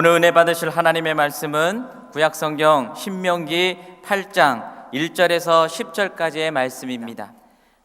오늘 은혜 받으실 하나님의 말씀은 구약성경 신명기 8장 1절에서 10절까지의 말씀입니다.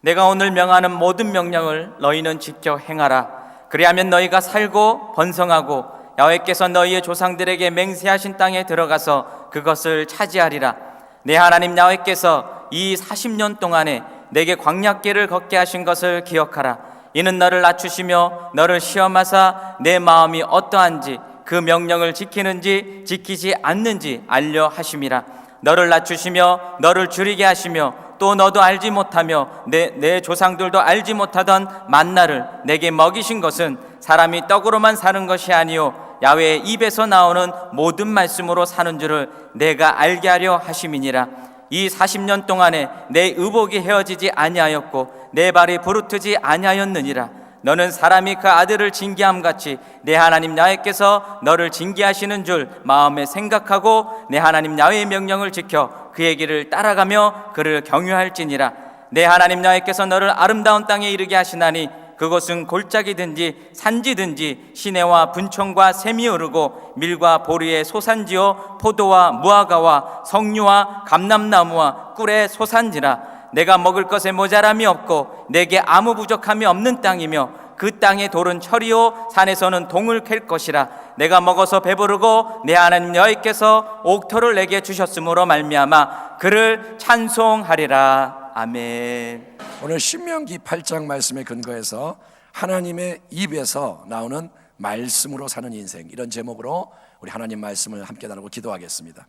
내가 오늘 명하는 모든 명령을 너희는 지켜 행하라. 그리하면 너희가 살고 번성하고 야훼께서 너희의 조상들에게 맹세하신 땅에 들어가서 그것을 차지하리라. 내 하나님 야훼께서 이 40년 동안에 내게 광야길을 걷게 하신 것을 기억하라. 이는 너를 낮추시며 너를 시험하사 내 마음이 어떠한지 그 명령을 지키는지 지키지 않는지 알려 하심이라. 너를 낮추시며 너를 줄이게 하시며 또 너도 알지 못하며 내 조상들도 알지 못하던 만나를 내게 먹이신 것은 사람이 떡으로만 사는 것이 아니요 야훼의 입에서 나오는 모든 말씀으로 사는 줄을 내가 알게 하려 하심이니라. 이 40년 동안에 내 의복이 헤어지지 아니하였고 내 발이 부르트지 아니하였느니라. 너는 사람이 그 아들을 징계함같이 내 하나님 야훼께서 너를 징계하시는 줄 마음에 생각하고 내 하나님 야훼의 명령을 지켜 그의 길을 따라가며 그를 경유할지니라. 내 하나님 야훼께서 너를 아름다운 땅에 이르게 하시나니 그곳은 골짜기든지 산지든지 시내와 분청과 샘이 흐르고 밀과 보리의 소산지요 포도와 무화과와 석류와 감람나무와 꿀의 소산지라. 내가 먹을 것에 모자람이 없고 내게 아무 부족함이 없는 땅이며 그 땅의 돌은 철이요 산에서는 동을 캘 것이라. 내가 먹어서 배부르고 내 하나님 여호와께서 옥토를 내게 주셨으므로 말미암아 그를 찬송하리라. 아멘. 오늘 신명기 8장 말씀에 근거해서 하나님의 입에서 나오는 말씀으로 사는 인생, 이런 제목으로 우리 하나님 말씀을 함께 나누고 기도하겠습니다.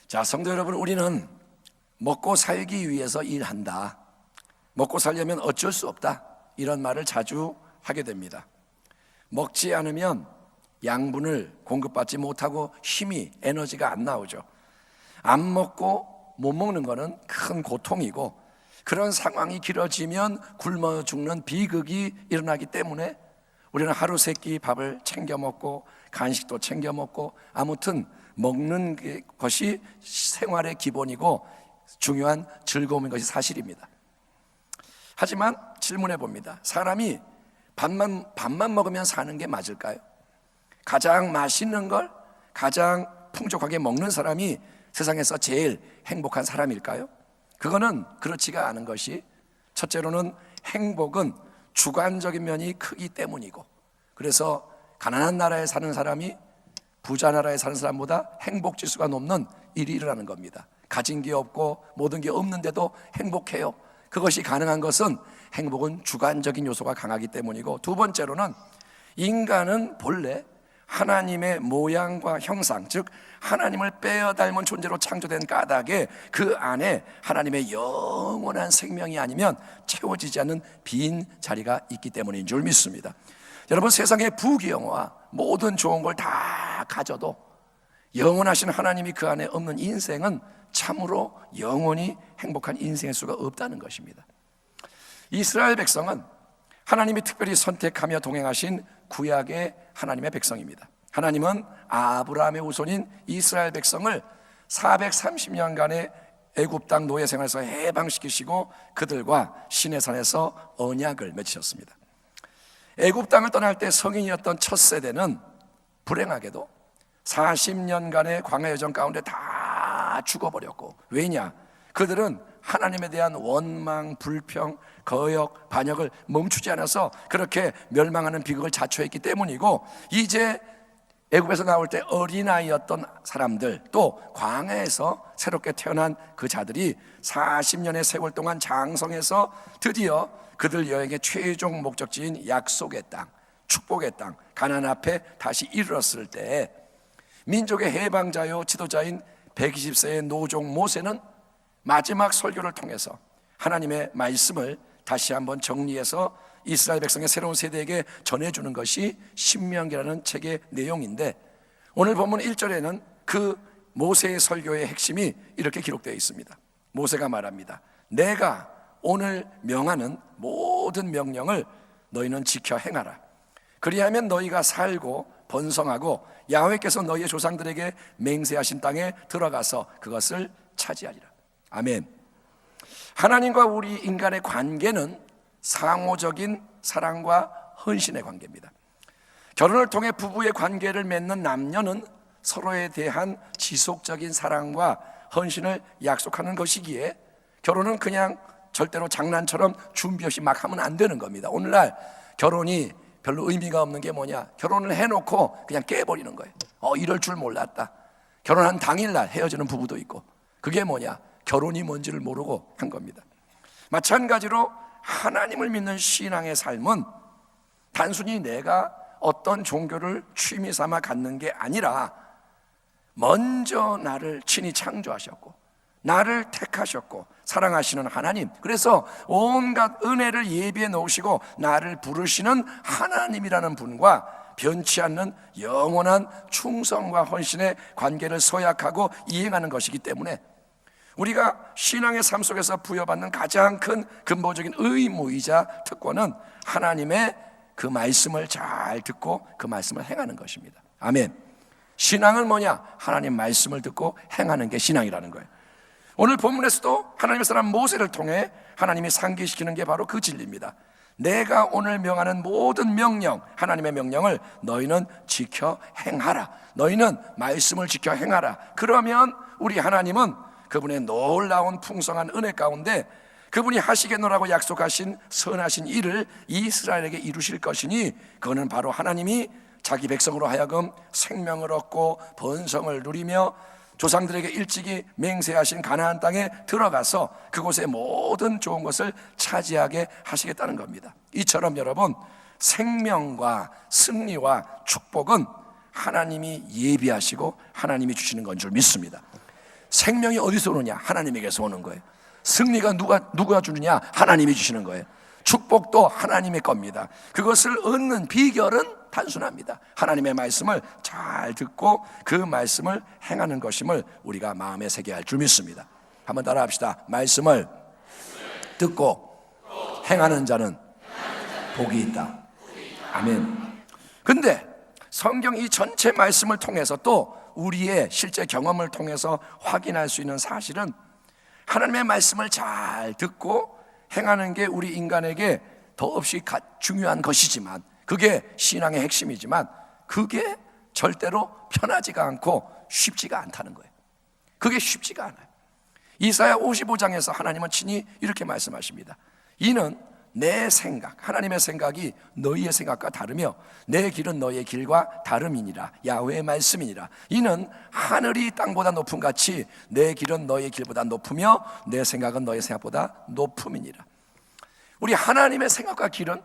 자, 성도 여러분, 우리는 먹고 살기 위해서 일한다, 먹고 살려면 어쩔 수 없다, 이런 말을 자주 하게 됩니다. 먹지 않으면 양분을 공급받지 못하고 힘이, 에너지가 안 나오죠. 안 먹고 못 먹는 것은 큰 고통이고, 그런 상황이 길어지면 굶어 죽는 비극이 일어나기 때문에 우리는 하루 세 끼 밥을 챙겨 먹고 간식도 챙겨 먹고, 아무튼 먹는 것이 생활의 기본이고 중요한 즐거움인 것이 사실입니다. 하지만 질문해 봅니다. 사람이 밥만 먹으면 사는 게 맞을까요? 가장 맛있는 걸 가장 풍족하게 먹는 사람이 세상에서 제일 행복한 사람일까요? 그거는 그렇지가 않은 것이, 첫째로는 행복은 주관적인 면이 크기 때문이고, 그래서 가난한 나라에 사는 사람이 부자 나라에 사는 사람보다 행복 지수가 높는 일이 일어나는 겁니다. 가진 게 없고 모든 게 없는데도 행복해요. 그것이 가능한 것은 행복은 주관적인 요소가 강하기 때문이고, 두 번째로는 인간은 본래 하나님의 모양과 형상, 즉 하나님을 빼어 닮은 존재로 창조된 까닭에 그 안에 하나님의 영원한 생명이 아니면 채워지지 않는 빈 자리가 있기 때문인 줄 믿습니다. 여러분, 세상의 부귀영화 모든 좋은 걸 다 가져도 영원하신 하나님이 그 안에 없는 인생은 참으로 영원히 행복한 인생일 수가 없다는 것입니다. 이스라엘 백성은 하나님이 특별히 선택하며 동행하신 구약의 하나님의 백성입니다. 하나님은 아브라함의 후손인 이스라엘 백성을 430년간의 애굽 땅 노예 생활에서 해방시키시고 그들과 시내산에서 언약을 맺으셨습니다. 애굽 땅을 떠날 때 성인이었던 첫 세대는 불행하게도 40년간의 광야 여정 가운데 다 죽어버렸고, 왜냐? 그들은 하나님에 대한 원망, 불평, 거역, 반역을 멈추지 않아서 그렇게 멸망하는 비극을 자초했기 때문이고, 이제 애굽에서 나올 때 어린아이였던 사람들, 또 광야에서 새롭게 태어난 그 자들이 40년의 세월 동안 장성해서 드디어 그들 여행의 최종 목적지인 약속의 땅, 축복의 땅, 가나안 앞에 다시 이르렀을 때 민족의 해방자요 지도자인 120세의 노종 모세는 마지막 설교를 통해서 하나님의 말씀을 다시 한번 정리해서 이스라엘 백성의 새로운 세대에게 전해주는 것이 신명기라는 책의 내용인데, 오늘 본문 1절에는 그 모세의 설교의 핵심이 이렇게 기록되어 있습니다. 모세가 말합니다. 내가 오늘 명하는 모든 명령을 너희는 지켜 행하라. 그리하면 너희가 살고 번성하고 야훼께서 너희의 조상들에게 맹세하신 땅에 들어가서 그것을 차지하리라. 아멘. 하나님과 우리 인간의 관계는 상호적인 사랑과 헌신의 관계입니다. 결혼을 통해 부부의 관계를 맺는 남녀는 서로에 대한 지속적인 사랑과 헌신을 약속하는 것이기에 결혼은 그냥 절대로 장난처럼 준비 없이 막 하면 안 되는 겁니다. 오늘날 결혼이 별로 의미가 없는 게 뭐냐? 결혼을 해놓고 그냥 깨버리는 거예요. 이럴 줄 몰랐다. 결혼한 당일날 헤어지는 부부도 있고, 그게 뭐냐? 결혼이 뭔지를 모르고 한 겁니다. 마찬가지로 하나님을 믿는 신앙의 삶은 단순히 내가 어떤 종교를 취미 삼아 갖는 게 아니라 먼저 나를 친히 창조하셨고 나를 택하셨고 사랑하시는 하나님, 그래서 온갖 은혜를 예비해 놓으시고 나를 부르시는 하나님이라는 분과 변치 않는 영원한 충성과 헌신의 관계를 서약하고 이행하는 것이기 때문에 우리가 신앙의 삶 속에서 부여받는 가장 큰 근본적인 의무이자 특권은 하나님의 그 말씀을 잘 듣고 그 말씀을 행하는 것입니다. 아멘. 신앙은 뭐냐? 하나님 말씀을 듣고 행하는 게 신앙이라는 거예요. 오늘 본문에서도 하나님의 사람 모세를 통해 하나님이 상기시키는 게 바로 그 진리입니다. 내가 오늘 명하는 모든 명령, 하나님의 명령을 너희는 지켜 행하라. 너희는 말씀을 지켜 행하라. 그러면 우리 하나님은 그분의 놀라운 풍성한 은혜 가운데 그분이 하시겠노라고 약속하신 선하신 일을 이스라엘에게 이루실 것이니, 그거는 바로 하나님이 자기 백성으로 하여금 생명을 얻고 번성을 누리며 조상들에게 일찍이 맹세하신 가나안 땅에 들어가서 그곳의 모든 좋은 것을 차지하게 하시겠다는 겁니다. 이처럼 여러분, 생명과 승리와 축복은 하나님이 예비하시고 하나님이 주시는 건 줄 믿습니다. 생명이 어디서 오느냐? 하나님에게서 오는 거예요. 승리가 누가 주느냐? 하나님이 주시는 거예요. 축복도 하나님의 겁니다. 그것을 얻는 비결은 단순합니다. 하나님의 말씀을 잘 듣고 그 말씀을 행하는 것임을 우리가 마음에 새겨야 할 줄 믿습니다. 한번 따라 합시다. 말씀을 듣고 행하는 자는 복이 있다. 아멘. 근데 성경 이 전체 말씀을 통해서 또 우리의 실제 경험을 통해서 확인할 수 있는 사실은 하나님의 말씀을 잘 듣고 행하는 게 우리 인간에게 더없이 중요한 것이지만, 그게 신앙의 핵심이지만 그게 절대로 편하지가 않고 쉽지가 않다는 거예요. 그게 쉽지가 않아요. 이사야 55장에서 하나님은 친히 이렇게 말씀하십니다. 이는 내 생각, 하나님의 생각이 너희의 생각과 다르며 내 길은 너희의 길과 다름이니라. 야훼의 말씀이니라. 이는 하늘이 땅보다 높음 같이 내 길은 너희의 길보다 높으며 내 생각은 너희의 생각보다 높음이니라. 우리 하나님의 생각과 길은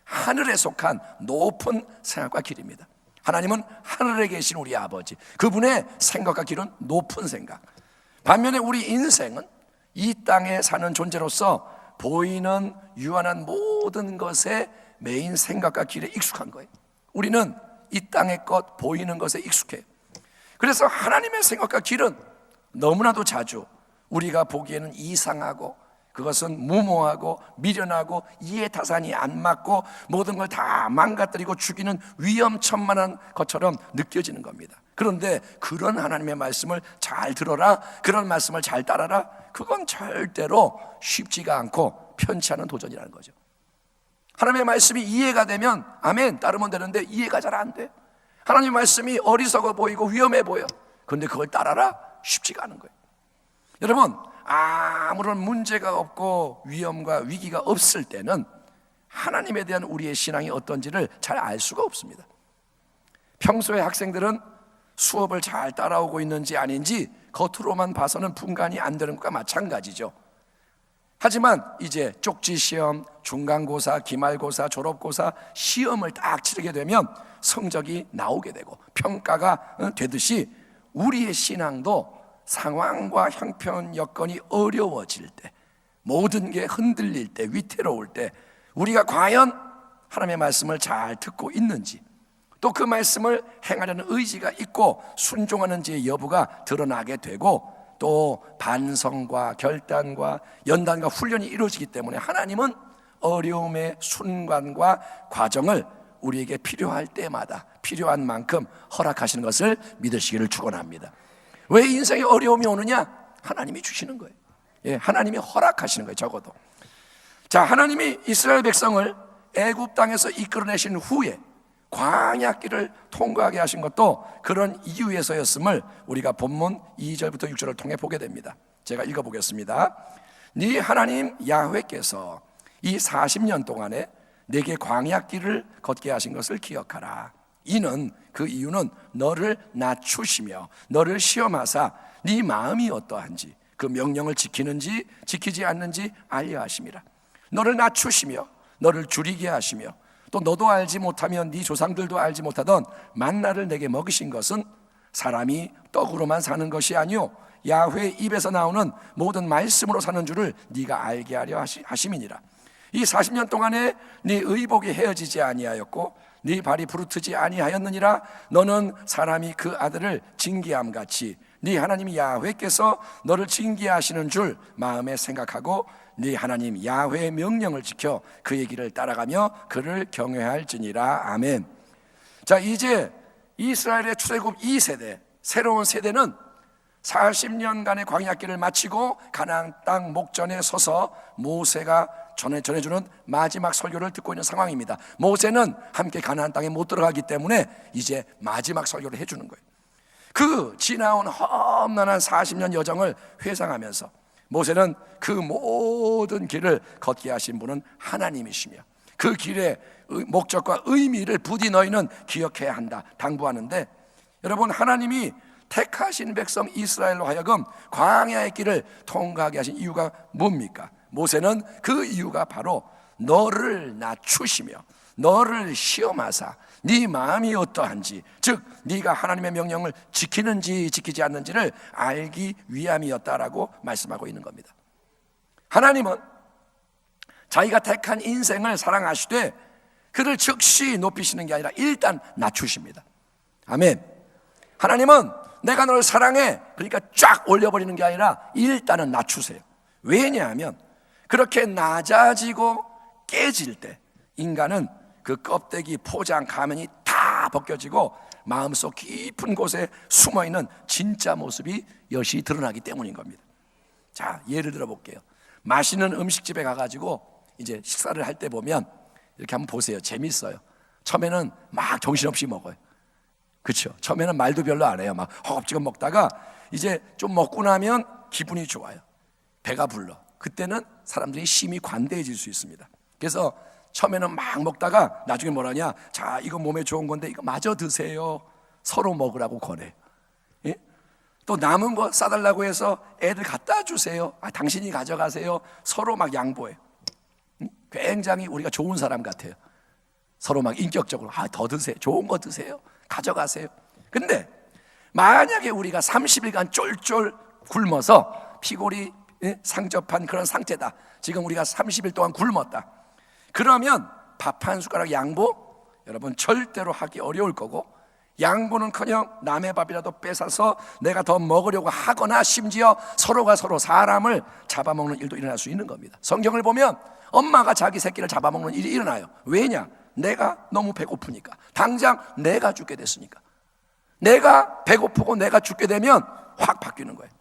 하늘에 속한 높은 생각과 길입니다. 하나님은 하늘에 계신 우리 아버지, 그분의 생각과 길은 높은 생각. 반면에 우리 인생은 이 땅에 사는 존재로서 보이는 유한한 모든 것에 메인 생각과 길에 익숙한 거예요. 우리는 이 땅의 것, 보이는 것에 익숙해요. 그래서 하나님의 생각과 길은 너무나도 자주 우리가 보기에는 이상하고, 그것은 무모하고 미련하고 이해타산이 안 맞고 모든 걸 다 망가뜨리고 죽이는 위험천만한 것처럼 느껴지는 겁니다. 그런데 그런 하나님의 말씀을 잘 들어라, 그런 말씀을 잘 따라라, 그건 절대로 쉽지가 않고 편치 않은 도전이라는 거죠. 하나님의 말씀이 이해가 되면 아멘 따르면 되는데 이해가 잘 안 돼. 하나님의 말씀이 어리석어 보이고 위험해 보여. 그런데 그걸 따라라? 쉽지가 않은 거예요. 여러분, 아무런 문제가 없고 위험과 위기가 없을 때는 하나님에 대한 우리의 신앙이 어떤지를 잘 알 수가 없습니다. 평소에 학생들은 수업을 잘 따라오고 있는지 아닌지 겉으로만 봐서는 분간이 안 되는 것과 마찬가지죠. 하지만 이제 쪽지 시험, 중간고사, 기말고사, 졸업고사 시험을 딱 치르게 되면 성적이 나오게 되고 평가가 되듯이 우리의 신앙도 상황과 형편 여건이 어려워질 때, 모든 게 흔들릴 때, 위태로울 때 우리가 과연 하나님의 말씀을 잘 듣고 있는지, 또 그 말씀을 행하려는 의지가 있고 순종하는지의 여부가 드러나게 되고, 또 반성과 결단과 연단과 훈련이 이루어지기 때문에 하나님은 어려움의 순간과 과정을 우리에게 필요할 때마다 필요한 만큼 허락하시는 것을 믿으시기를 축원합니다. 왜 인생에 어려움이 오느냐? 하나님이 주시는 거예요. 예, 하나님이 허락하시는 거예요. 적어도. 자, 하나님이 이스라엘 백성을 애굽 땅에서 이끌어내신 후에 광야길을 통과하게 하신 것도 그런 이유에서였음을 우리가 본문 2절부터 6절을 통해 보게 됩니다. 제가 읽어보겠습니다. 네 하나님 야훼께서 이 40년 동안에 내게 광야길을 걷게 하신 것을 기억하라. 이는 그 이유는 너를 낮추시며 너를 시험하사 네 마음이 어떠한지 그 명령을 지키는지 지키지 않는지 알려 하심이라. 너를 낮추시며 너를 줄이게 하시며 또 너도 알지 못하면 네 조상들도 알지 못하던 만나를 내게 먹이신 것은 사람이 떡으로만 사는 것이 아니요 야훼 입에서 나오는 모든 말씀으로 사는 줄을 네가 알게 하려 하심이니라. 이 40년 동안에 네 의복이 헤어지지 아니하였고 네 발이 부르트지 아니하였느니라. 너는 사람이 그 아들을 징계함 같이 네 하나님 야훼께서 너를 징계하시는 줄 마음에 생각하고 네 하나님 야훼의 명령을 지켜 그의 길을 따라가며 그를 경외할지니라. 아멘. 자, 이제 이스라엘의 출애굽 2세대 새로운 세대는 40년간의 광야길을 마치고 가나안 땅 목전에 서서 모세가 전해주는 마지막 설교를 듣고 있는 상황입니다. 모세는 함께 가나안 땅에 못 들어가기 때문에 이제 마지막 설교를 해주는 거예요. 그 지나온 험난한 40년 여정을 회상하면서 모세는 그 모든 길을 걷게 하신 분은 하나님이시며 그 길의 목적과 의미를 부디 너희는 기억해야 한다 당부하는데, 여러분, 하나님이 택하신 백성 이스라엘로 하여금 광야의 길을 통과하게 하신 이유가 뭡니까? 모세는 그 이유가 바로 너를 낮추시며 너를 시험하사 네 마음이 어떠한지, 즉 네가 하나님의 명령을 지키는지 지키지 않는지를 알기 위함이었다라고 말씀하고 있는 겁니다. 하나님은 자기가 택한 인생을 사랑하시되 그를 즉시 높이시는 게 아니라 일단 낮추십니다. 아멘. 하나님은 내가 너를 사랑해 그러니까 쫙 올려버리는 게 아니라 일단은 낮추세요. 왜냐하면 그렇게 낮아지고 깨질 때 인간은 그 껍데기, 포장, 가면이 다 벗겨지고 마음속 깊은 곳에 숨어있는 진짜 모습이 여실히 드러나기 때문인 겁니다. 자, 예를 들어 볼게요. 맛있는 음식집에 가가지고 이제 식사를 할 때 보면 이렇게 한번 보세요. 재밌어요. 처음에는 막 정신없이 먹어요. 그렇죠? 처음에는 말도 별로 안 해요. 막 허겁지겁 먹다가 이제 좀 먹고 나면 기분이 좋아요. 배가 불러. 그때는 사람들이 심히 관대해질 수 있습니다. 그래서 처음에는 막 먹다가 나중에 뭐라냐, 자, 이거 몸에 좋은 건데 이거 마저 드세요. 서로 먹으라고 권해. 예? 또 남은 거 싸달라고 해서 애들 갖다 주세요. 아, 당신이 가져가세요. 서로 막 양보해요. 굉장히 우리가 좋은 사람 같아요. 서로 막 인격적으로 더 드세요. 좋은 거 드세요. 가져가세요. 근데 만약에 우리가 30일간 쫄쫄 굶어서 피골이 상접한 그런 상태다. 지금 우리가 30일 동안 굶었다. 그러면 밥 한 숟가락 양보? 여러분 절대로 하기 어려울 거고, 양보는커녕 남의 밥이라도 뺏어서 내가 더 먹으려고 하거나 심지어 서로가 서로 사람을 잡아먹는 일도 일어날 수 있는 겁니다. 성경을 보면 엄마가 자기 새끼를 잡아먹는 일이 일어나요. 왜냐? 내가 너무 배고프니까. 당장 내가 죽게 됐으니까. 내가 배고프고 내가 죽게 되면 확 바뀌는 거예요.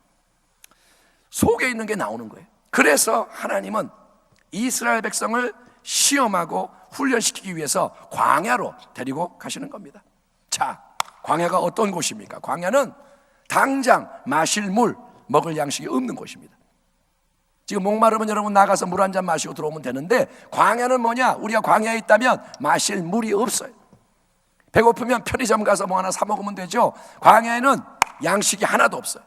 속에 있는 게 나오는 거예요. 그래서 하나님은 이스라엘 백성을 시험하고 훈련시키기 위해서 광야로 데리고 가시는 겁니다. 자, 광야가 어떤 곳입니까? 광야는 당장 마실 물, 먹을 양식이 없는 곳입니다. 지금 목마르면 여러분 나가서 물 한 잔 마시고 들어오면 되는데, 광야는 뭐냐? 우리가 광야에 있다면 마실 물이 없어요. 배고프면 편의점 가서 뭐 하나 사 먹으면 되죠. 광야에는 양식이 하나도 없어요.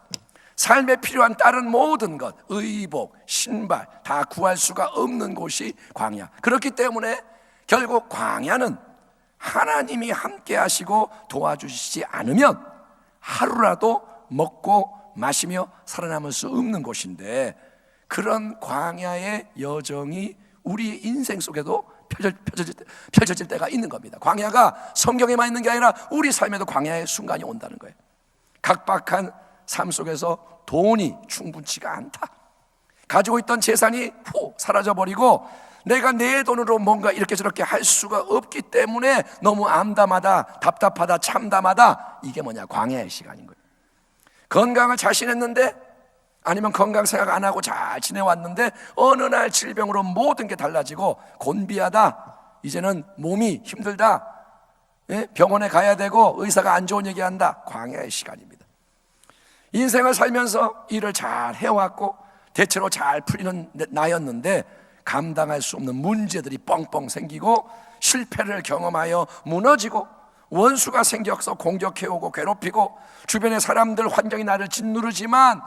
삶에 필요한 다른 모든 것, 의복, 신발 다 구할 수가 없는 곳이 광야. 그렇기 때문에 결국 광야는 하나님이 함께 하시고 도와주시지 않으면 하루라도 먹고 마시며 살아남을 수 없는 곳인데, 그런 광야의 여정이 우리 인생 속에도 펼쳐질 때가 있는 겁니다. 광야가 성경에만 있는 게 아니라 우리 삶에도 광야의 순간이 온다는 거예요. 각박한 삶 속에서 돈이 충분치가 않다. 가지고 있던 재산이 사라져버리고 내가 내 돈으로 뭔가 이렇게 저렇게 할 수가 없기 때문에 너무 암담하다, 답답하다, 참담하다. 이게 뭐냐? 광야의 시간인 거예요. 건강을 자신했는데, 아니면 건강 생각 안 하고 잘 지내왔는데 어느 날 질병으로 모든 게 달라지고 곤비하다, 이제는 몸이 힘들다, 병원에 가야 되고 의사가 안 좋은 얘기한다. 광야의 시간입니다. 인생을 살면서 일을 잘 해왔고 대체로 잘 풀리는 나였는데 감당할 수 없는 문제들이 뻥뻥 생기고 실패를 경험하여 무너지고 원수가 생겨서 공격해오고 괴롭히고 주변의 사람들 환경이 나를 짓누르지만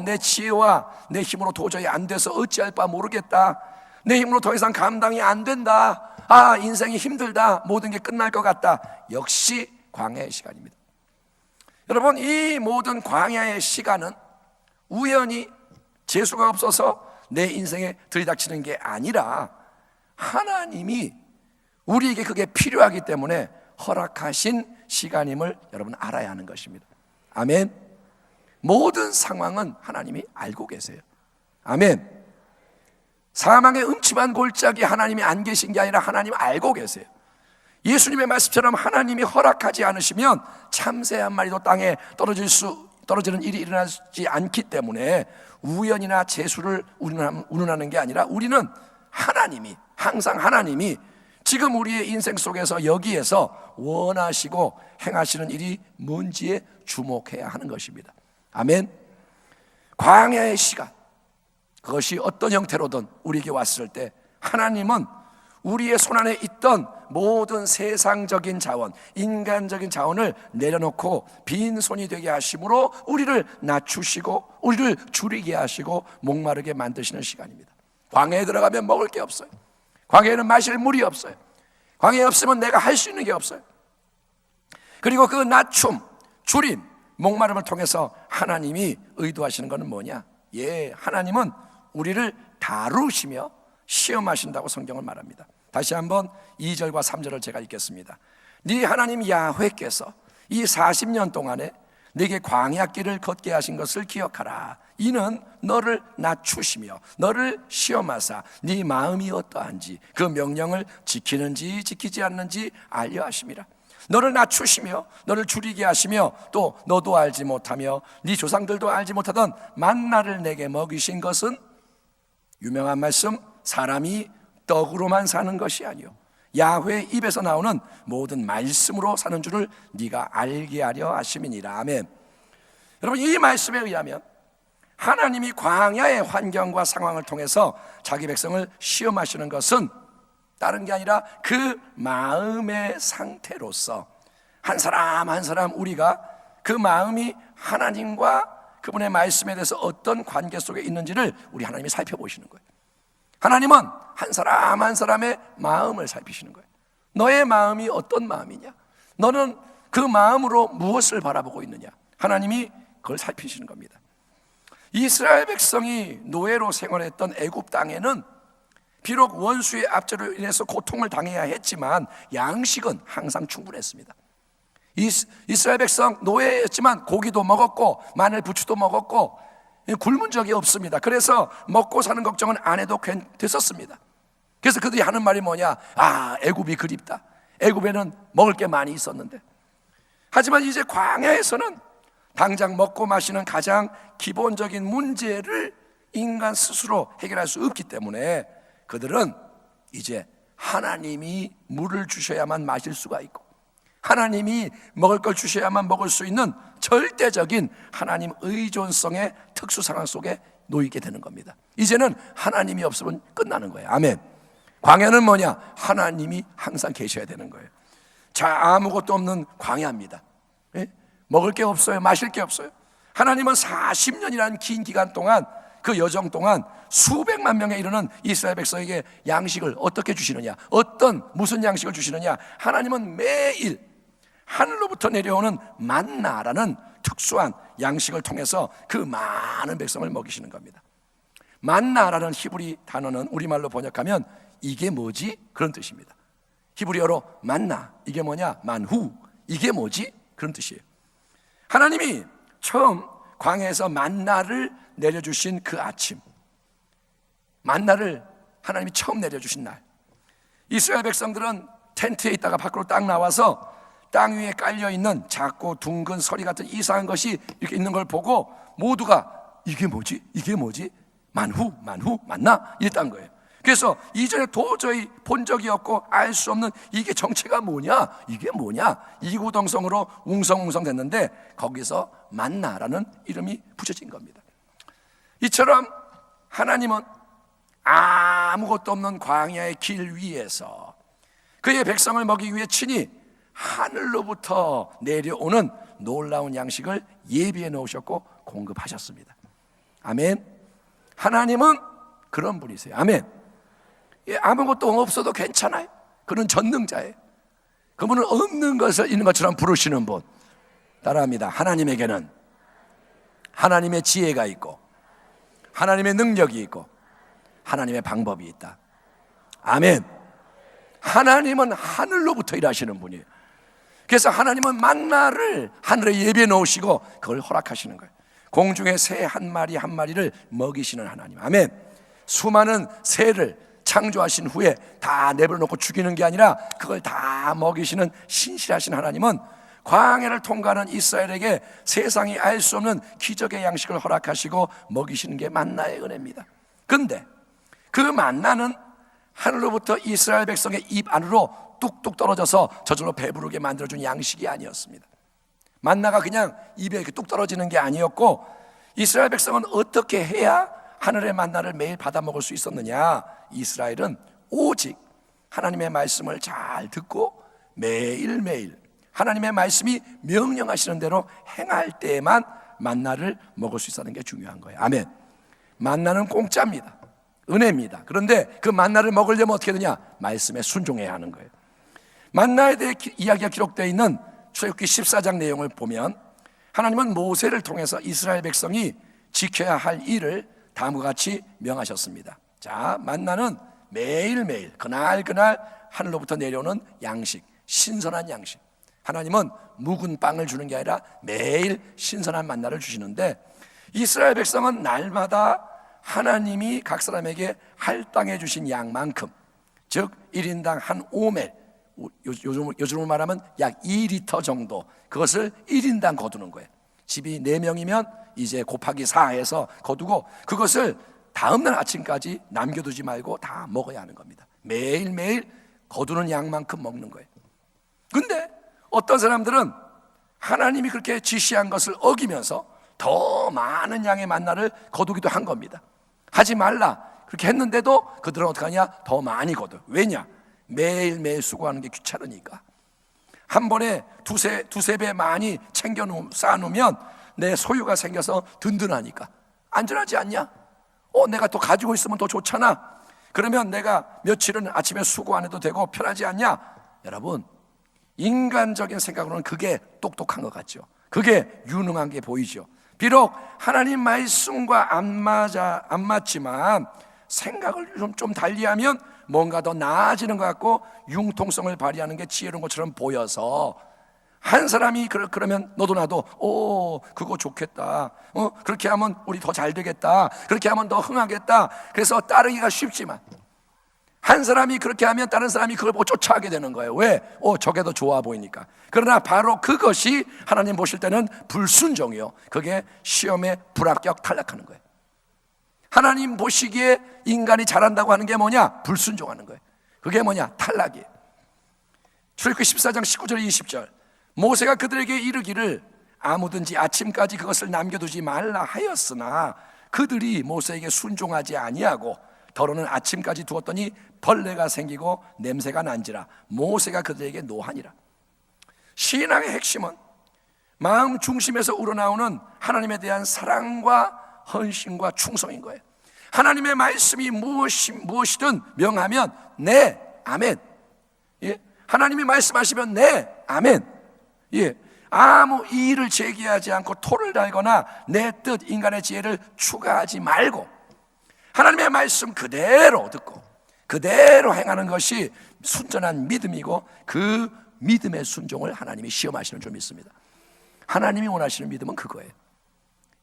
내 지혜와 내 힘으로 도저히 안 돼서 어찌할 바 모르겠다. 내 힘으로 더 이상 감당이 안 된다. 인생이 힘들다. 모든 게 끝날 것 같다. 역시 광야의 시간입니다. 여러분, 이 모든 광야의 시간은 우연히 재수가 없어서 내 인생에 들이닥치는 게 아니라 하나님이 우리에게 그게 필요하기 때문에 허락하신 시간임을 여러분 알아야 하는 것입니다. 아멘. 모든 상황은 하나님이 알고 계세요. 아멘. 사망의 음침한 골짜기 하나님이 안 계신 게 아니라 하나님 알고 계세요. 예수님의 말씀처럼 하나님이 허락하지 않으시면 참새 한 마리도 땅에 떨어지는 일이 일어나지 않기 때문에 우연이나 재수를 운운하는 게 아니라 우리는 항상 하나님이 지금 우리의 인생 속에서 여기에서 원하시고 행하시는 일이 뭔지에 주목해야 하는 것입니다. 아멘. 광야의 시간, 그것이 어떤 형태로든 우리에게 왔을 때 하나님은 우리의 손안에 있던 모든 세상적인 자원, 인간적인 자원을 내려놓고 빈손이 되게 하심으로 우리를 낮추시고 우리를 줄이게 하시고 목마르게 만드시는 시간입니다. 광야에 들어가면 먹을 게 없어요. 광야에는 마실 물이 없어요. 광야에 없으면 내가 할 수 있는 게 없어요. 그리고 그 낮춤, 줄임, 목마름을 통해서 하나님이 의도하시는 것은 뭐냐? 하나님은 우리를 다루시며 시험하신다고 성경은 말합니다. 다시 한번 2절과 3절을 제가 읽겠습니다. 네 하나님 야훼께서 이 40년 동안에 네게 광야길을 걷게 하신 것을 기억하라. 이는 너를 낮추시며 너를 시험하사 네 마음이 어떠한지 그 명령을 지키는지 지키지 않는지 알려 하심이라. 너를 낮추시며 너를 줄이게 하시며 또 너도 알지 못하며 네 조상들도 알지 못하던 만나를 내게 먹이신 것은 유명한 말씀, 사람이 떡으로만 사는 것이 아니요 야훼의 입에서 나오는 모든 말씀으로 사는 줄을 네가 알게 하려 하심이니라. 아멘. 여러분, 이 말씀에 의하면 하나님이 광야의 환경과 상황을 통해서 자기 백성을 시험하시는 것은 다른 게 아니라 그 마음의 상태로서 한 사람 한 사람 우리가 그 마음이 하나님과 그분의 말씀에 대해서 어떤 관계 속에 있는지를 우리 하나님이 살펴보시는 거예요. 하나님은 한 사람 한 사람의 마음을 살피시는 거예요. 너의 마음이 어떤 마음이냐? 너는 그 마음으로 무엇을 바라보고 있느냐? 하나님이 그걸 살피시는 겁니다. 이스라엘 백성이 노예로 생활했던 애굽 땅에는 비록 원수의 압제로 인해서 고통을 당해야 했지만 양식은 항상 충분했습니다. 이스라엘 백성 노예였지만 고기도 먹었고 마늘 부추도 먹었고 굶은 적이 없습니다. 그래서 먹고 사는 걱정은 안 해도 됐었습니다. 그래서 그들이 하는 말이 뭐냐? 애굽이 그립다. 애굽에는 먹을 게 많이 있었는데. 하지만 이제 광야에서는 당장 먹고 마시는 가장 기본적인 문제를 인간 스스로 해결할 수 없기 때문에 그들은 이제 하나님이 물을 주셔야만 마실 수가 있고 하나님이 먹을 걸 주셔야만 먹을 수 있는 절대적인 하나님 의존성의 특수 상황 속에 놓이게 되는 겁니다. 이제는 하나님이 없으면 끝나는 거예요. 아멘. 광야는 뭐냐? 하나님이 항상 계셔야 되는 거예요. 자, 아무것도 없는 광야입니다. 먹을 게 없어요. 마실 게 없어요. 하나님은 40년이라는 긴 기간 동안 그 여정 동안 수백만 명에 이르는 이스라엘 백성에게 양식을 어떻게 주시느냐? 무슨 양식을 주시느냐? 하나님은 매일 하늘로부터 내려오는 만나라는 특수한 양식을 통해서 그 많은 백성을 먹이시는 겁니다. 만나라는 히브리 단어는 우리말로 번역하면 이게 뭐지? 그런 뜻입니다. 히브리어로 만나, 이게 뭐냐? 만후, 이게 뭐지? 그런 뜻이에요. 하나님이 처음 광야에서 만나를 내려주신 그 아침, 만나를 하나님이 처음 내려주신 날, 이스라엘 백성들은 텐트에 있다가 밖으로 딱 나와서 땅 위에 깔려있는 작고 둥근 서리 같은 이상한 것이 이렇게 있는 걸 보고 모두가 이게 뭐지? 이게 뭐지? 만나? 이랬단 거예요. 그래서 이전에 도저히 본 적이 없고 알 수 없는 이게 정체가 뭐냐, 이게 뭐냐, 이구동성으로 웅성웅성 됐는데 거기서 만나라는 이름이 붙여진 겁니다. 이처럼 하나님은 아무것도 없는 광야의 길 위에서 그의 백성을 먹이기 위해 친히 하늘로부터 내려오는 놀라운 양식을 예비해 놓으셨고 공급하셨습니다. 아멘. 하나님은 그런 분이세요. 아멘. 아무것도 없어도 괜찮아요. 그는 전능자예요. 그분은 없는 것을 있는 것처럼 부르시는 분. 따라합니다. 하나님에게는 하나님의 지혜가 있고 하나님의 능력이 있고 하나님의 방법이 있다. 아멘. 하나님은 하늘로부터 일하시는 분이에요. 그래서 하나님은 만나를 하늘에 예비해 놓으시고 그걸 허락하시는 거예요. 공중의 새 한 마리 한 마리를 먹이시는 하나님. 아멘. 수많은 새를 창조하신 후에 다 내버려놓고 죽이는 게 아니라 그걸 다 먹이시는 신실하신 하나님은 광야를 통과하는 이스라엘에게 세상이 알 수 없는 기적의 양식을 허락하시고 먹이시는 게 만나의 은혜입니다. 그런데 그 만나는 하늘로부터 이스라엘 백성의 입 안으로 뚝뚝 떨어져서 저절로 배부르게 만들어준 양식이 아니었습니다. 만나가 그냥 입에 이렇게 뚝 떨어지는 게 아니었고, 이스라엘 백성은 어떻게 해야 하늘의 만나를 매일 받아 먹을 수 있었느냐? 이스라엘은 오직 하나님의 말씀을 잘 듣고 매일매일 하나님의 말씀이 명령하시는 대로 행할 때에만 만나를 먹을 수 있었는 게 중요한 거예요. 아멘. 만나는 공짜입니다. 은혜입니다. 그런데 그 만나를 먹으려면 어떻게 되냐? 말씀에 순종해야 하는 거예요. 만나에 대해 이야기가 기록되어 있는 출애굽기 14장 내용을 보면 하나님은 모세를 통해서 이스라엘 백성이 지켜야 할 일을 다음과 같이 명하셨습니다. 자, 만나는 매일매일 그날 하늘로부터 내려오는 양식, 신선한 양식. 하나님은 묵은 빵을 주는 게 아니라 매일 신선한 만나를 주시는데, 이스라엘 백성은 날마다 하나님이 각 사람에게 할당해 주신 양만큼, 즉 1인당 한 오멜, 요즘으로 말하면 약 2리터 정도, 그것을 1인당 거두는 거예요. 집이 4명이면 이제 곱하기 4해서 거두고 그것을 다음날 아침까지 남겨두지 말고 다 먹어야 하는 겁니다. 매일매일 거두는 양만큼 먹는 거예요. 근데 어떤 사람들은 하나님이 그렇게 지시한 것을 어기면서 더 많은 양의 만나를 거두기도 한 겁니다. 하지 말라 그렇게 했는데도 그들은 어떻게 하냐? 더 많이 거둬. 왜냐? 매일매일 수고하는 게 귀찮으니까. 한 번에 두세 배 많이 쌓아놓으면 내 소유가 생겨서 든든하니까. 안전하지 않냐? 내가 또 가지고 있으면 더 좋잖아. 그러면 내가 며칠은 아침에 수고 안 해도 되고 편하지 않냐? 여러분, 인간적인 생각으로는 그게 똑똑한 것 같죠. 그게 유능한 게 보이죠. 비록 하나님 말씀과 안 맞지만 생각을 좀 달리하면 뭔가 더 나아지는 것 같고 융통성을 발휘하는 게 지혜로운 것처럼 보여서, 한 사람이 그러면 너도 나도 그거 좋겠다, 그렇게 하면 우리 더 잘 되겠다, 그렇게 하면 더 흥하겠다, 그래서 따르기가 쉽지만 한 사람이 그렇게 하면 다른 사람이 그걸 보고 쫓아가게 되는 거예요. 왜? 저게 더 좋아 보이니까. 그러나 바로 그것이 하나님 보실 때는 불순종이요, 그게 시험에 불합격 탈락하는 거예요. 하나님 보시기에 인간이 잘한다고 하는 게 뭐냐? 불순종하는 거예요. 그게 뭐냐? 탈락이에요. 출애굽기 14장 19절 20절 모세가 그들에게 이르기를 아무든지 아침까지 그것을 남겨두지 말라 하였으나 그들이 모세에게 순종하지 아니하고 더러는 아침까지 두었더니 벌레가 생기고 냄새가 난지라 모세가 그들에게 노하니라. 신앙의 핵심은 마음 중심에서 우러나오는 하나님에 대한 사랑과 헌신과 충성인 거예요. 하나님의 말씀이 무엇이든 명하면 네, 아멘. 예? 하나님이 말씀하시면 네, 아멘. 예. 아무 이의를 제기하지 않고 토를 달거나 내 뜻, 인간의 지혜를 추가하지 말고 하나님의 말씀 그대로 듣고 그대로 행하는 것이 순전한 믿음이고, 그 믿음의 순종을 하나님이 시험하시는 줄 믿습니다. 하나님이 원하시는 믿음은 그거예요.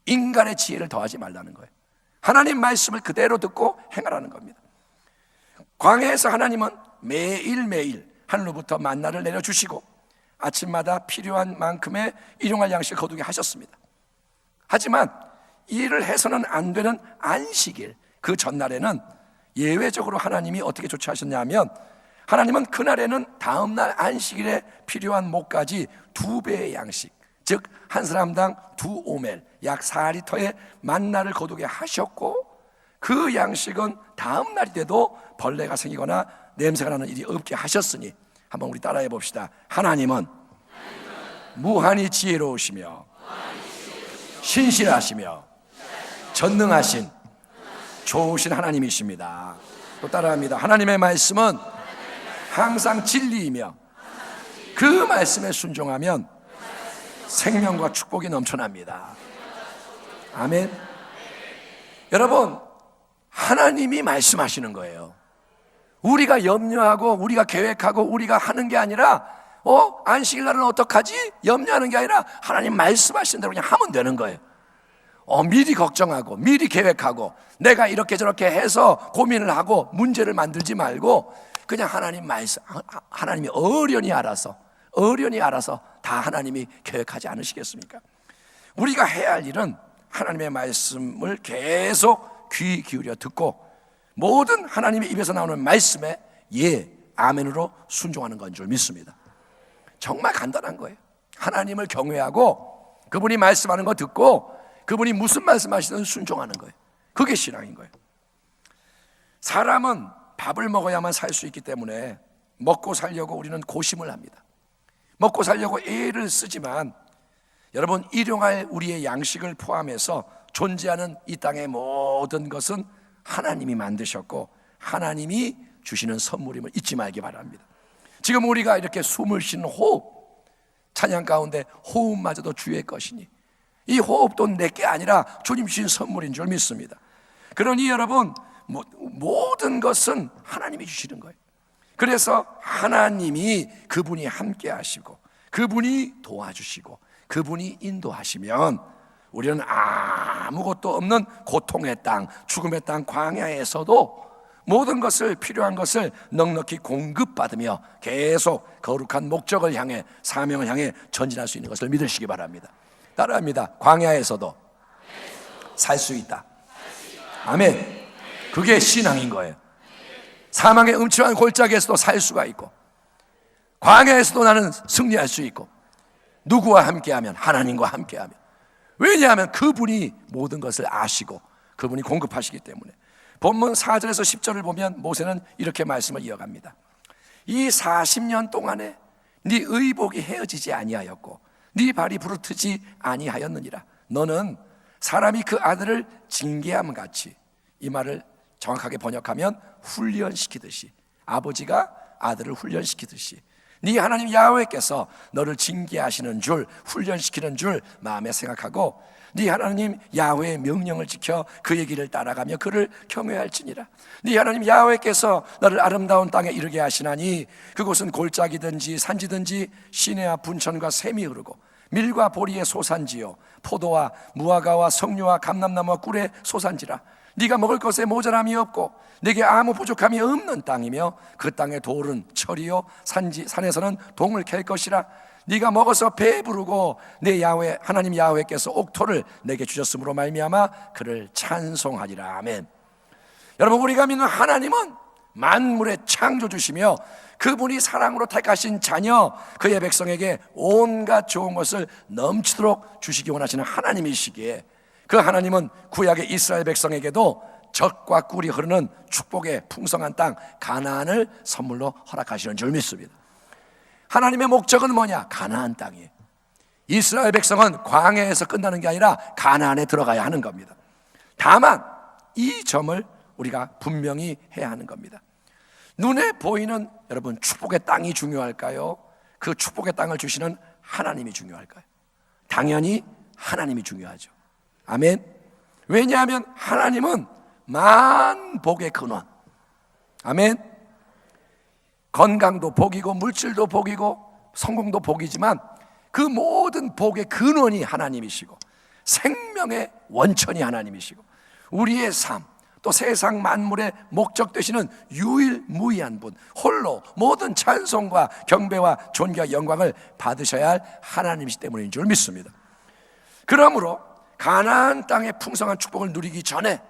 인간의 지혜를 더하지 말라는 거예요. 하나님 말씀을 그대로 듣고 행하라는 겁니다. 광야에서 하나님은 매일매일 하늘로부터 만나를 내려주시고 아침마다 필요한 만큼의 일용할 양식을 거두게 하셨습니다. 하지만 이 일을 해서는 안 되는 안식일, 그 전날에는 예외적으로 하나님이 어떻게 조치하셨냐면, 하나님은 그날에는 다음날 안식일에 필요한 목까지 2배의 양식, 즉 한 사람당 2오멜 약 4리터의 만나를 거두게 하셨고, 그 양식은 다음 날이 돼도 벌레가 생기거나 냄새가 나는 일이 없게 하셨으니, 한번 우리 따라해 봅시다. 하나님은 무한히 지혜로우시며 신실하시며 전능하신 좋으신 하나님이십니다. 또 따라합니다. 하나님의 말씀은 항상 진리이며 그 말씀에 순종하면 생명과 축복이 넘쳐납니다. 아멘. 여러분, 하나님이 말씀하시는 거예요. 우리가 염려하고 우리가 계획하고 우리가 하는 게 아니라, 안식일 날은 어떡하지? 염려하는 게 아니라 하나님 말씀하시는 대로 그냥 하면 되는 거예요. 미리 걱정하고 미리 계획하고 내가 이렇게 저렇게 해서 고민을 하고 문제를 만들지 말고, 그냥 하나님 말씀, 하나님이 어련히 알아서 다 하나님이 계획하지 않으시겠습니까? 우리가 해야 할 일은 하나님의 말씀을 계속 귀 기울여 듣고, 모든 하나님의 입에서 나오는 말씀에 예, 아멘으로 순종하는 건 줄 믿습니다. 정말 간단한 거예요. 하나님을 경외하고 그분이 말씀하는 거 듣고 그분이 무슨 말씀하시든 순종하는 거예요. 그게 신앙인 거예요. 사람은 밥을 먹어야만 살 수 있기 때문에 먹고 살려고 우리는 고심을 합니다. 먹고 살려고 애를 쓰지만, 여러분, 일용할 우리의 양식을 포함해서 존재하는 이 땅의 모든 것은 하나님이 만드셨고 하나님이 주시는 선물임을 잊지 말기 바랍니다. 지금 우리가 이렇게 숨을 쉬는 호흡, 찬양 가운데 호흡마저도 주의 것이니 이 호흡도 내게 아니라 주님 주신 선물인 줄 믿습니다. 그러니 여러분, 모든 것은 하나님이 주시는 거예요. 그래서 하나님이, 그분이 함께 하시고 그분이 도와주시고 그분이 인도하시면 우리는 아무것도 없는 고통의 땅, 죽음의 땅, 광야에서도 모든 것을, 필요한 것을 넉넉히 공급받으며 계속 거룩한 목적을 향해, 사명을 향해 전진할 수 있는 것을 믿으시기 바랍니다. 따라합니다. 광야에서도 살 수 있다. 아멘. 그게 신앙인 거예요. 사망의 음침한 골짜기에서도 살 수가 있고, 광야에서도 나는 승리할 수 있고, 누구와 함께하면? 하나님과 함께하면. 왜냐하면 그분이 모든 것을 아시고 그분이 공급하시기 때문에. 본문 4절에서 10절을 보면 모세는 이렇게 말씀을 이어갑니다. 이 40년 동안에 네 의복이 헤어지지 아니하였고 네 발이 부르트지 아니하였느니라. 너는 사람이 그 아들을 징계함 같이, 이 말을 정확하게 번역하면 훈련시키듯이, 아버지가 아들을 훈련시키듯이 네 하나님 야훼께서 너를 징계하시는 줄, 훈련시키는 줄 마음에 생각하고 네 하나님 야훼의 명령을 지켜 그의 길을 따라가며 그를 경외할지니라. 네 하나님 야훼께서 너를 아름다운 땅에 이르게 하시나니 그곳은 골짜기든지 산지든지 시내와 분천과 샘이 흐르고 밀과 보리의 소산지요 포도와 무화과와 석류와 감람나무와 꿀의 소산지라. 네가 먹을 것에 모자람이 없고 네게 아무 부족함이 없는 땅이며 그 땅의 돌은 철이요 산에서는 동을 캘 것이라. 네가 먹어서 배부르고 내 야훼 하나님 야훼께서 옥토를 내게 주셨으므로 말미암아 그를 찬송하리라. 아멘. 여러분, 우리가 믿는 하나님은 만물의 창조주시며 그분이 사랑으로 택하신 자녀, 그의 백성에게 온갖 좋은 것을 넘치도록 주시기 원하시는 하나님이시기에, 그 하나님은 구약의 이스라엘 백성에게도 젖과 꿀이 흐르는 축복의 풍성한 땅 가나안을 선물로 허락하시는 줄 믿습니다. 하나님의 목적은 뭐냐? 가나안 땅이에요. 이스라엘 백성은 광야에서 끝나는 게 아니라 가나안에 들어가야 하는 겁니다. 다만 이 점을 우리가 분명히 해야 하는 겁니다. 눈에 보이는, 여러분, 축복의 땅이 중요할까요? 그 축복의 땅을 주시는 하나님이 중요할까요? 당연히 하나님이 중요하죠. 아멘. 왜냐하면 하나님은 만복의 근원. 아멘. 건강도 복이고 물질도 복이고 성공도 복이지만 그 모든 복의 근원이 하나님이시고 생명의 원천이 하나님이시고 우리의 삶, 또 세상 만물의 목적 되시는 유일무이한 분, 홀로 모든 찬송과 경배와 존귀와 영광을 받으셔야 할 하나님이시 때문인 줄 믿습니다. 그러므로 가나안 땅의 풍성한 축복을 누리기 전에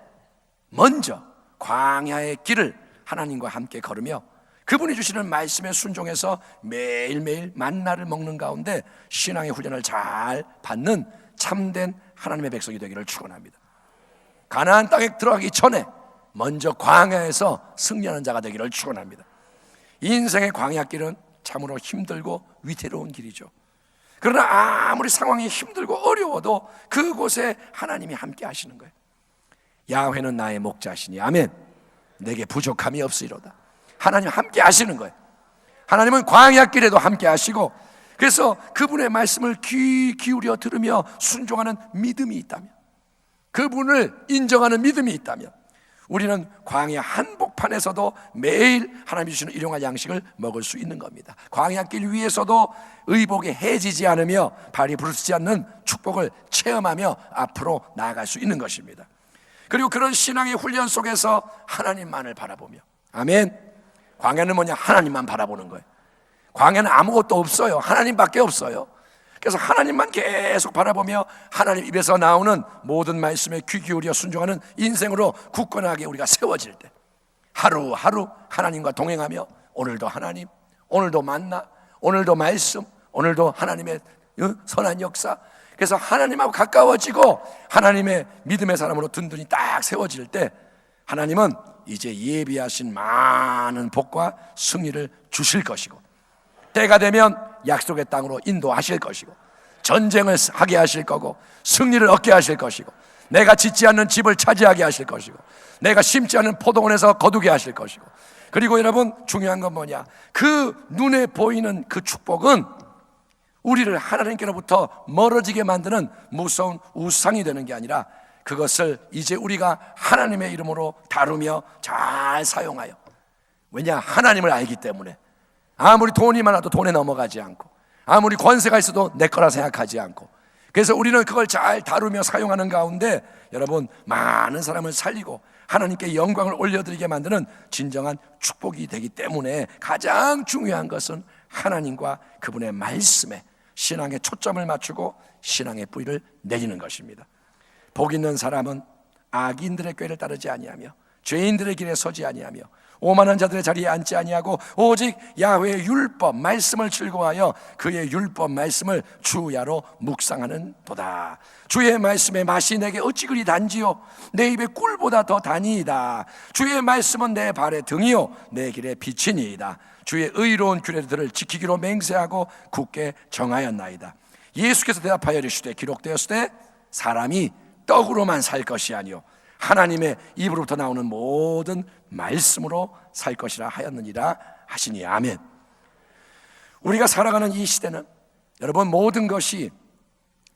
먼저 광야의 길을 하나님과 함께 걸으며 그분이 주시는 말씀에 순종해서 매일매일 만나를 먹는 가운데 신앙의 훈련을 잘 받는 참된 하나님의 백성이 되기를 축원합니다. 가나안 땅에 들어가기 전에 먼저 광야에서 승리하는 자가 되기를 축원합니다. 인생의 광야길은 참으로 힘들고 위태로운 길이죠. 그러나 아무리 상황이 힘들고 어려워도 그곳에 하나님이 함께 하시는 거예요. 야훼는 나의 목자시니 아멘. 내게 부족함이 없으리로다. 하나님 함께 하시는 거예요. 하나님은 광야길에도 함께 하시고, 그래서 그분의 말씀을 귀 기울여 들으며 순종하는 믿음이 있다면, 그분을 인정하는 믿음이 있다면 우리는 광야 한복판에서도 매일 하나님이 주시는 일용할 양식을 먹을 수 있는 겁니다. 광야길 위에서도 의복이 해지지 않으며 발이 부르지 않는 축복을 체험하며 앞으로 나아갈 수 있는 것입니다. 그리고 그런 신앙의 훈련 속에서 하나님만을 바라보며, 아멘. 광야는 뭐냐? 하나님만 바라보는 거예요. 광야는 아무것도 없어요. 하나님밖에 없어요. 그래서 하나님만 계속 바라보며 하나님 입에서 나오는 모든 말씀에 귀 기울여 순종하는 인생으로 굳건하게 우리가 세워질 때, 하루하루 하나님과 동행하며 오늘도 하나님, 오늘도 만나, 오늘도 말씀, 오늘도 하나님의 선한 역사, 그래서 하나님하고 가까워지고 하나님의 믿음의 사람으로 든든히 딱 세워질 때 하나님은 이제 예비하신 많은 복과 승리를 주실 것이고, 때가 되면 약속의 땅으로 인도하실 것이고, 전쟁을 하게 하실 거고, 승리를 얻게 하실 것이고, 내가 짓지 않는 집을 차지하게 하실 것이고, 내가 심지 않은 포도원에서 거두게 하실 것이고, 그리고 여러분 중요한 건 뭐냐? 그 눈에 보이는 그 축복은 우리를 하나님께로부터 멀어지게 만드는 무서운 우상이 되는 게 아니라 그것을 이제 우리가 하나님의 이름으로 다루며 잘 사용하여, 왜냐? 하나님을 알기 때문에 아무리 돈이 많아도 돈에 넘어가지 않고, 아무리 권세가 있어도 내 거라 생각하지 않고, 그래서 우리는 그걸 잘 다루며 사용하는 가운데 여러분 많은 사람을 살리고 하나님께 영광을 올려드리게 만드는 진정한 축복이 되기 때문에 가장 중요한 것은 하나님과 그분의 말씀에 신앙의 초점을 맞추고 신앙의 뿌리를 내리는 것입니다. 복 있는 사람은 악인들의 꾀를 따르지 아니하며 죄인들의 길에 서지 아니하며 오만한 자들의 자리에 앉지 아니하고 오직 야훼의 율법 말씀을 즐거워하여 그의 율법 말씀을 주야로 묵상하는 도다. 주의 말씀의 맛이 내게 어찌 그리 단지요 내 입에 꿀보다 더 다니이다. 주의 말씀은 내 발의 등이요 내 길의 빛이니이다. 주의 의로운 규례들을 지키기로 맹세하고 굳게 정하였나이다. 예수께서 대답하여 이르시되 기록되었을 때 사람이 떡으로만 살 것이 아니요 하나님의 입으로부터 나오는 모든 말씀으로 살 것이라 하였느니라 하시니 아멘. 우리가 살아가는 이 시대는 여러분 모든 것이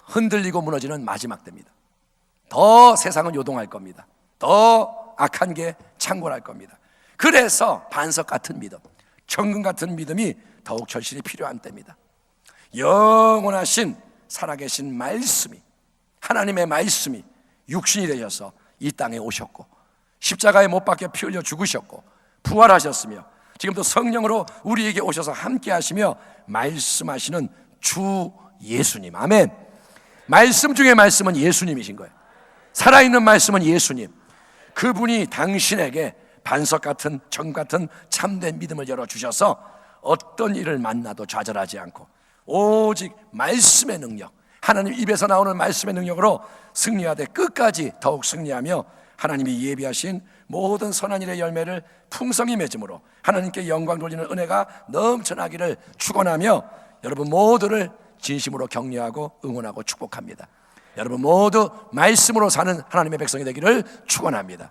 흔들리고 무너지는 마지막 때입니다. 더 세상은 요동할 겁니다. 더 악한 게 창궐할 겁니다. 그래서 반석 같은 믿음, 천금 같은 믿음이 더욱 절실히 필요한 때입니다. 영원하신 살아계신 말씀이, 하나님의 말씀이 육신이 되셔서 이 땅에 오셨고 십자가에 못 박혀 피 흘려 죽으셨고 부활하셨으며 지금도 성령으로 우리에게 오셔서 함께 하시며 말씀하시는 주 예수님, 아멘. 말씀 중에 말씀은 예수님이신 거예요. 살아있는 말씀은 예수님. 그분이 당신에게 반석 같은 정 같은 참된 믿음을 열어주셔서 어떤 일을 만나도 좌절하지 않고 오직 말씀의 능력, 하나님 입에서 나오는 말씀의 능력으로 승리하되 끝까지 더욱 승리하며 하나님이 예비하신 모든 선한 일의 열매를 풍성히 맺음으로 하나님께 영광 돌리는 은혜가 넘쳐나기를 축원하며 여러분 모두를 진심으로 격려하고 응원하고 축복합니다. 여러분 모두 말씀으로 사는 하나님의 백성이 되기를 축원합니다.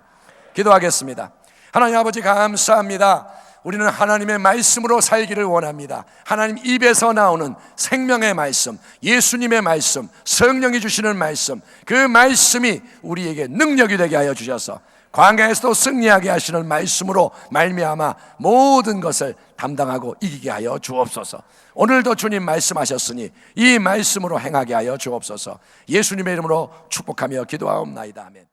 기도하겠습니다. 하나님 아버지 감사합니다. 우리는 하나님의 말씀으로 살기를 원합니다. 하나님 입에서 나오는 생명의 말씀, 예수님의 말씀, 성령이 주시는 말씀, 그 말씀이 우리에게 능력이 되게 하여 주셔서 광야에서도 승리하게 하시는 말씀으로 말미암아 모든 것을 담당하고 이기게 하여 주옵소서. 오늘도 주님 말씀하셨으니 이 말씀으로 행하게 하여 주옵소서. 예수님의 이름으로 축복하며 기도하옵나이다. 아멘.